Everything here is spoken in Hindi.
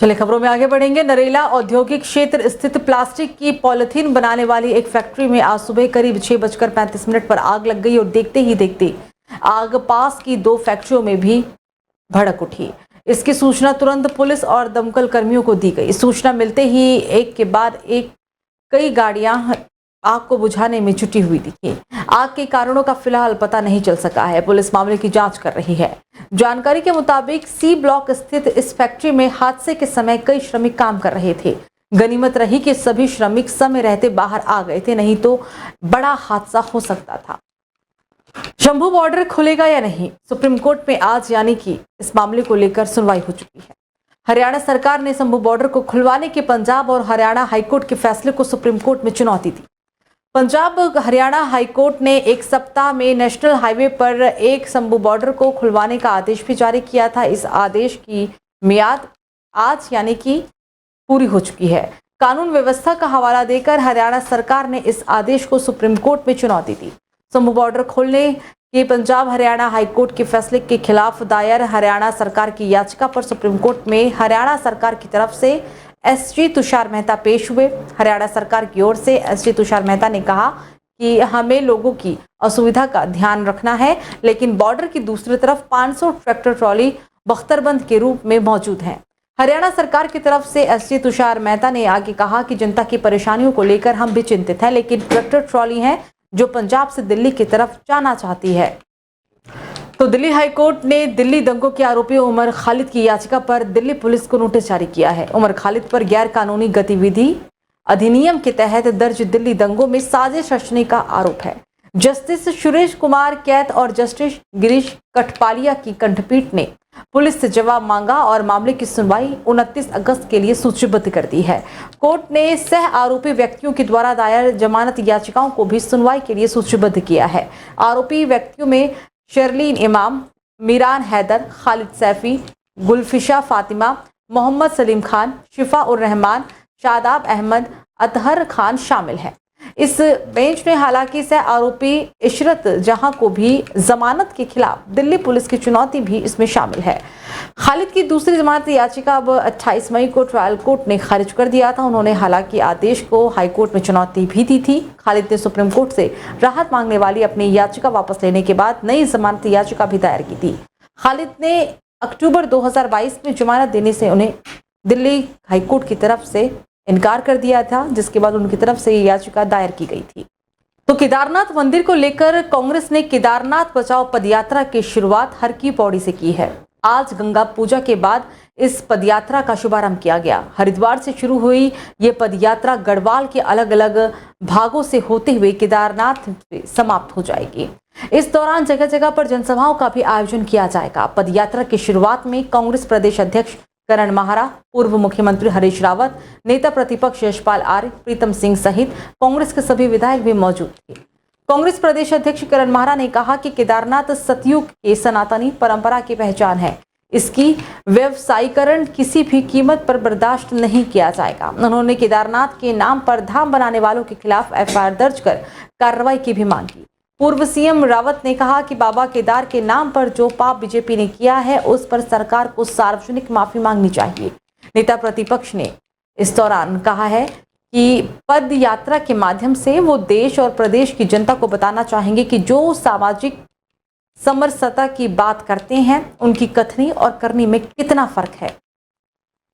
चलिए खबरों में आगे बढ़ेंगे। नरेला औद्योगिक क्षेत्र स्थित प्लास्टिक की पॉलिथीन बनाने वाली एक फैक्ट्री में आज सुबह करीब 6:35 पर आग लग गई और देखते ही देखते आग पास की 2 फैक्ट्रियों में भी भड़क उठी। इसकी सूचना तुरंत पुलिस और दमकल कर्मियों को दी गई। सूचना मिलते ही एक के बाद एक कई गाड़ियां आग को बुझाने में जुटी हुई दिखी। आग के कारणों का फिलहाल पता नहीं चल सका है। पुलिस मामले की जांच कर रही है। जानकारी के मुताबिक सी ब्लॉक स्थित इस फैक्ट्री में हादसे के समय कई श्रमिक काम कर रहे थे। गनीमत रही कि सभी श्रमिक समय रहते बाहर आ गए थे, नहीं तो बड़ा हादसा हो सकता था। शंभू बॉर्डर खुलेगा या नहीं, सुप्रीम कोर्ट में आज यानी कि इस मामले को लेकर सुनवाई हो चुकी है। हरियाणा सरकार ने शंभू बॉर्डर को खुलवाने के पंजाब और हरियाणा हाईकोर्ट के फैसले को सुप्रीम कोर्ट में चुनौती दी। पंजाब हरियाणा हाईकोर्ट ने एक सप्ताह में नेशनल हाईवे पर एक शंभू बॉर्डर को खुलवाने का आदेश भी जारी किया था। इस आदेश की मियाद आज यानी कि पूरी हो चुकी है। कानून व्यवस्था का हवाला देकर हरियाणा सरकार ने इस आदेश को सुप्रीम कोर्ट में चुनौती दी। शंभू बॉर्डर खोलने के पंजाब हरियाणा हाईकोर्ट के फैसले के खिलाफ दायर हरियाणा सरकार की याचिका पर सुप्रीम कोर्ट में हरियाणा सरकार की तरफ से एसजी तुषार मेहता पेश हुए। हरियाणा सरकार की ओर से एसजी तुषार मेहता ने कहा कि हमें लोगों की असुविधा का ध्यान रखना है, लेकिन बॉर्डर की दूसरी तरफ 500 ट्रैक्टर ट्रॉली बख्तरबंद के रूप में मौजूद हैं। हरियाणा सरकार की तरफ से एसजी तुषार मेहता ने आगे कहा कि जनता की परेशानियों को लेकर हम भी चिंतित हैं, लेकिन ट्रैक्टर ट्रॉली हैं जो पंजाब से दिल्ली की तरफ जाना चाहती है। तो दिल्ली हाईकोर्ट ने दिल्ली दंगों के आरोपी उमर खालिद की याचिका पर दिल्ली पुलिस को नोटिस जारी किया है। उमर खालिद पर गैर कानूनी गतिविधि अधिनियम के तहत दर्ज दिल्ली दंगों में साजिश रचने का आरोप है। जस्टिस सुरेश कुमार कैत और जस्टिस गिरीश कठपालिया की खंडपीठ ने पुलिस से जवाब मांगा और मामले की सुनवाई 29 अगस्त के लिए सूचीबद्ध कर दी है। कोर्ट ने सह आरोपी व्यक्तियों के द्वारा दायर जमानत याचिकाओं को भी सुनवाई के लिए सूचीबद्ध किया है। आरोपी व्यक्तियों में शर्लीन इमाम, मीरान हैदर, खालिद सैफी, गुलफिशा फातिमा, मोहम्मद सलीम खान, शिफा उर रहमान, शादाब अहमद, अतहर खान शामिल हैं। इस बेंच ने हालांकि सह आरोपी इशरत जहां को भी जमानत के खिलाफ दिल्ली पुलिस की चुनौती भी इसमें शामिल है। खालिद की दूसरी जमानत याचिका अब 28 मई को ट्रायल कोर्ट ने खारिज कर दिया था। उन्होंने हालांकि आदेश को हाईकोर्ट में चुनौती भी दी थी। खालिद ने सुप्रीम कोर्ट से राहत मांगने वाली अपनी याचिका वापस लेने के बाद नई जमानत याचिका भी दायर की थी। खालिद ने अक्टूबर 2022 में जमानत देने से उन्हें दिल्ली हाईकोर्ट की तरफ से इनकार कर दिया था, जिसके बाद उनकी तरफ से ये याचिका दायर की गई थी। तो केदारनाथ मंदिर को लेकर कांग्रेस ने केदारनाथ बचाओ पदयात्रा की शुरुआत हर की पौड़ी से की है। आज गंगा पूजा के बाद इस पदयात्रा का शुभारंभ किया गया। हरिद्वार से शुरू हुई ये पदयात्रा गढ़वाल के अलग अलग भागों से होते हुए केदारनाथ में समाप्त हो जाएगी। इस दौरान जगह जगह पर जनसभाओं का भी आयोजन किया जाएगा। पदयात्रा की शुरुआत में कांग्रेस प्रदेश अध्यक्ष करण माहरा, पूर्व मुख्यमंत्री हरीश रावत, नेता प्रतिपक्ष यशपाल आर्य, प्रीतम सिंह सहित कांग्रेस के सभी विधायक भी मौजूद थे। कांग्रेस प्रदेश अध्यक्ष करण माहरा ने कहा कि केदारनाथ सतयुग के सनातनी परंपरा की पहचान है। इसकी व्यवसायीकरण किसी भी कीमत पर बर्दाश्त नहीं किया जाएगा। उन्होंने केदारनाथ के नाम पर धाम बनाने वालों के खिलाफ एफआईआर दर्ज कर कार्रवाई की भी मांग की। पूर्व सीएम रावत ने कहा कि बाबा केदार के नाम पर जो पाप बीजेपी ने किया है, उस पर सरकार को सार्वजनिक माफी मांगनी चाहिए। नेता प्रतिपक्ष ने इस दौरान कहा है कि पद यात्रा के माध्यम से वो देश और प्रदेश की जनता को बताना चाहेंगे कि जो सामाजिक समरसता की बात करते हैं, उनकी कथनी और करनी में कितना फर्क है।